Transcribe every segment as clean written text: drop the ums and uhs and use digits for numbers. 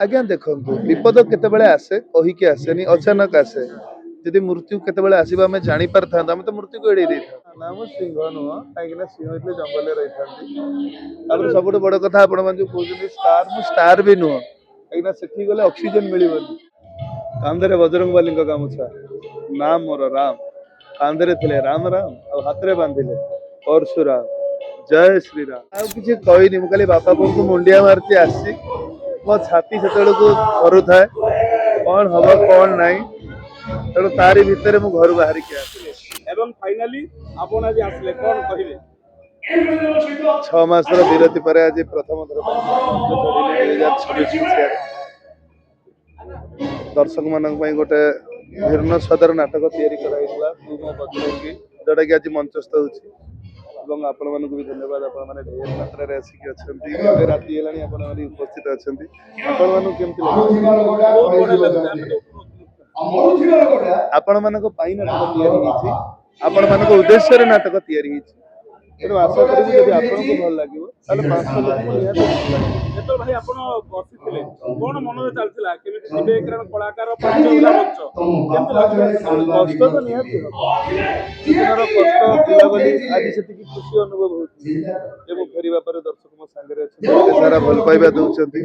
आज्ञा देखु विपद केतबेले आसे कहीकि आसेनी अचानक आसे जदि मृत्यु केतबेले आसीबा आमे जानि पारथा आमे तो मृत्यु को एड़ी देथा ना मो सिंह नुह काईकिना सिंह इतले जंगल रे रहिथांती तापर सबुठ बड़ कथा आपण मान जो कहउछनी स्टार मु स्टार भी नुह काईकिना सेठी गले ऑक्सीजन मिलिबनी कांधरे बजरंगबली का गामुछा नाम मोर राम कांधरे थिले राम राम और हाथ रे बांधिले परशुराम जय श्री राम आ किछि कहिनी मु खाली बापा को मुंडिया मारती आसी मो छाती से थरू थाए कौन हम कौन नहीं तेणु तारी भितर मु घर बाहर के एवं फाइनली आपण आज आसले कोन कहिबे 6 मासर विरति पर आज प्रथम थर 2026 मसीह दर्शक मानक पई गोटे भीर्ण सदर नाटक तैयारी कराइला तू मो बजरंगी जोटा कि आज मंचस्थ होची এবং ଆପଣମାନଙ୍କୁ ବି ଧନ୍ୟବାଦ ଆପଣମାନେ ଢେର ମାତ୍ରାରେ ଆସିକି ଅଛନ୍ତି ଏବେ ରାତି ହେଲାଣି ଆପଣମାନେ ଉପସ୍ଥିତ ଅଛନ୍ତି ଆପଣମାନଙ୍କୁ କେମିତି ଲାଗୁଛି ଆପଣମାନଙ୍କ ପାଇଁ ନାଟକ ତିଆରି ହେଇଛି ଆପଣମାନଙ୍କ ଉଦ୍ଦେଶ୍ୟରେ ନାଟକ ତିଆରି ହେଇଛି ତେଣୁ ଆଶା କରିବି ଯଦି ଆପଣଙ୍କୁ ଭଲ ଲାଗିବ ତାହେଲେ 500 ଲୋକଙ୍କୁ ନିହାତି ଯେତେବେଳେ ଭାଇ ଆପଣ ବସିଥିଲେ କଣ ମନରେ ଚାଲିଥିଲା କେମିତି ଯିବେ କାରଣ କଳାକାର ପାଞ୍ଚ ମଞ୍ଚ କେମିତି ଲାଗୁଥିଲା କଷ୍ଟ ତ ନିହାତି ହବ ଜୀବନର କଷ୍ଟ ଥିଲା ବୋଲି ଆଜି ସେତିକି ଖୁସି ଅନୁଭବ ହଉଛି ଏବଂ ଫେରିବା ପରେ ଦର୍ଶକ ମୋ ସାଙ୍ଗରେ ଅଛନ୍ତି ସାରା ଭଲ ପାଇବା ଦଉଛନ୍ତି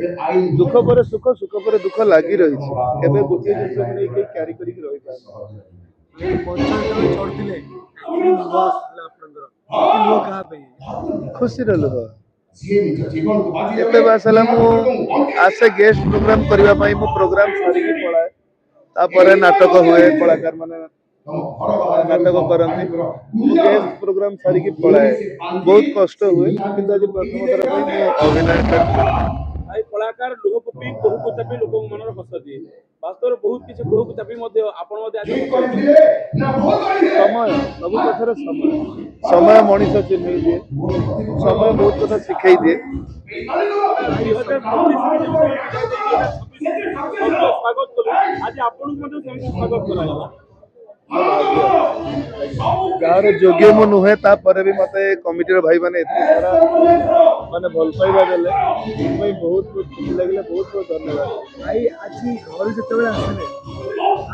ଦୁଃଖ ପରେ ସୁଖ ସୁଖ ପରେ ଦୁଃଖ ଲାଗି ରହିଛି କେବେ ଗୋଟିଏ ଜିନିଷକୁ ନେଇ କେହି କ୍ୟାରି କରିକି ରହିପାରୁନି ଖୁସିର ଲୁହ एते बासला मु आसे गेस्ट प्रोग्राम करबा पई मु प्रोग्राम सारी के पळाए तापर नाटक हुए कलाकार माने नाटक करंती गेस्ट प्रोग्राम सारी के पळाए बहुत कष्ट हुए किंतु आज प्रथम थर पई मु अभिनय करती भाई कलाकार लोक कपी बहु को चापी लोक मनर हस दिए वास्तव में बहुत किछि बहु को चापी मध्ये आपण मध्ये आज समय सब कथर समय मनीष चिन्ह दिए समय बहुत कथा सिखाई दिए स्वागत करू आज आपण मध्ये स्वागत कराला गाँव जोग्य मु नुहे तापर भी मते कमिटी भाई माने एते सारा माने भल पाइबा देले भाई बहुत बहुत खुशी लागले बहुत बहुत धन्यवाद भाई आज घर जतबेले आसले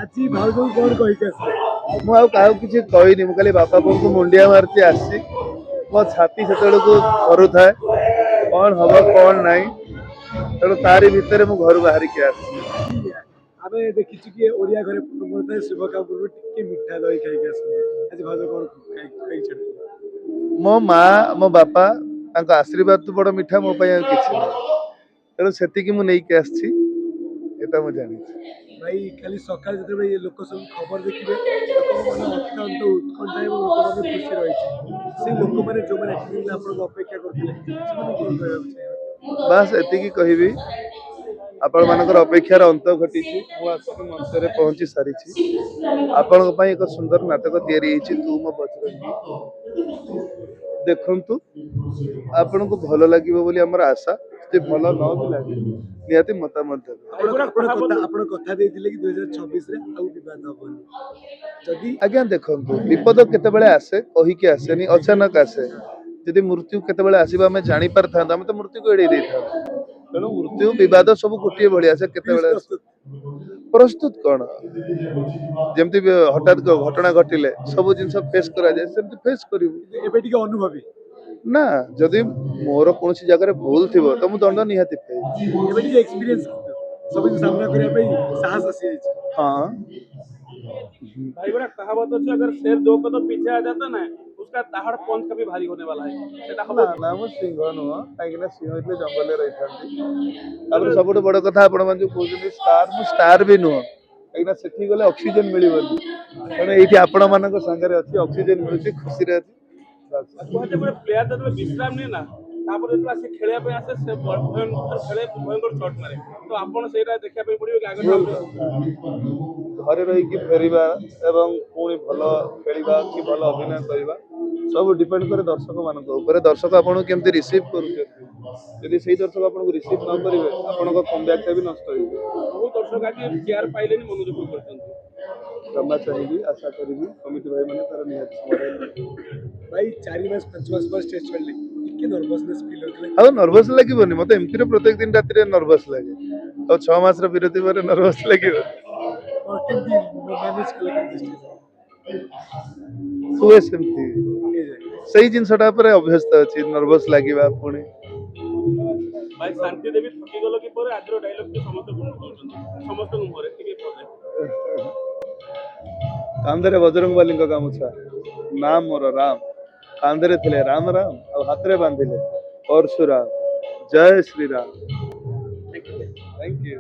आज भाउजो कोन कहि के आसले मु आ काउ किछि कहिनी मु खाली बापा को मुंडिया मारती आसी मो छाती से थरू थाए कौन हम कौन नहीं तेणु तारी भितर मु घर बाहर के आसी आमे देखिछु कि ओरिया घरे परंपरा शुभ कापुर टिके मिठा दही खाइ के आसले आज भाउजो कोन खाइ छथि मो माँ मो बापा तांका आशीर्वाद तो बड़ मिठा मो पई किछि तेणु सेति कि मु नै के आछि एटा मु जानि भाई खाली सकाल जतबे ये लोक सब खबर देखिबे लोक मन अत्यंत उत्कंठा एवं लोक मन खुशी रही से लोक माने जो माने दिन आपण अपेक्षा करथिले से माने कोन कहबे बस एति कि कहिबी आपण मानकर अपेक्षार अंत घटी मु आसिक मंच रे पहुंची सारी आपण एक सुंदर नाटक तैयारी होती तू मो बजरंगी देखंतु आपण को भल लागिबो बोली हमर आशा जे भल न भी लागे निहाती मतामत आपण कथा देथिले कि 2026 रे आउ विवाद होबनी जदी आज्ञा देखंतु विपद केतबेले आसे कहीकि आसेनी अचानक आसे जदि मृत्यु केतबेले आसीबा आमे जानि पारथा आमे तो मृत्यु को एड़ी देथा तेणु मृत्यु विवाद सब गोटे भाया से केतबेले प्रस्तुत कौन जमती हठात घटना घटिले सब जिनस फेस करा जाए सेमती फेस करिवु एबे टिके अनुभवी ना जदि मोर कोनसी जगह रे भूल थिबो त मु दंड निहाती पे एबे टिके एक्सपीरियंस सब सामना करिया पे साहस आसी जाय हां भाई बड़ा कहावत है अगर शेर 2 कदम पीछे आ जाता ना उसका दहाड़ पंच कभी भारी होने वाला है सेटा ना ना मु सिंह नुह काईकिना सिंह इतले जंगल रे रहिथांती तापर सबुठ बड़ कथा आपण मान जो कहउछनी स्टार मु स्टार भी नुह काईकिना सेठी गले ऑक्सीजन मिलिबनी तेणु एठी आपण मानक संगे अछि ऑक्सीजन मिलुची खुशी रे अछि कहते बड़े प्लेयर जब विश्राम नहीं ना तापर जब आसे खेलिया पे आसे से भयंकर खेले भयंकर शॉट मारे तो आपण सेटा देखिया पे पड़ियो कि आगे घरे रही कि फेरिबा एवं पुणी भल खेलिबा कि भल अभिनय करिबा सब डिपेंड करे दर्शक मानक ऊपर दर्शक आपन केमती रिसीव करूछथि यदि सही दर्शक आपन को रिसीव न करिवे आपन को कमबैक भी नष्ट होइबे बहुत दर्शक आके चेयर पाइलेनी मनोज करछन क्षमा चाहिए आशा करी कमिटी भाई मैंने तार निहत समाधान भाई 4 मास 5 मास पर स्टेज चलले के नर्वसनेस फील होतले हां नर्वस लागिबोनी मते एमती रे प्रत्येक दिन राति रे नर्वस लागे ଆଉ 6 ମାସର ବିରତି ପରେ ନର୍ଭସ ଲାଗିବ କେମିତି ମ୍ୟାନେଜ କଲେ କେମିତି ହୁଏ ସେମିତି ହେଇଯାଏ? ସେଇ ଜିନିଷଟା ଉପରେ ଅଭ୍ୟସ୍ତ ଅଛି ନର୍ଭସ ଲାଗିବା ପୁଣି ଭାଇ ଶାନ୍ତି ଦେବୀ ଥକିଗଲ କି ପରେ ଆଜିର ଡାଇଲଗ ଟି ସମସ୍ତେ ଗୁଣୁଗୁଣୁଛନ୍ତି ସମସ୍ତଙ୍କ ମୁହଁରେ ଟିକେ ପରେ କାନ୍ଧରେ ବଜରଙ୍ଗବାଲିଙ୍କ ଗାମୁଛା ନାମ ମୋର ରାମ କାନ୍ଧରେ ଥିଲେ ରାମ ରାମ ଆଉ ହାତରେ ବାନ୍ଧିଲେ ପରଶୁରାମ ଜୟ ଶ୍ରୀରାମ ଥ୍ୟାଙ୍କ ୟୁ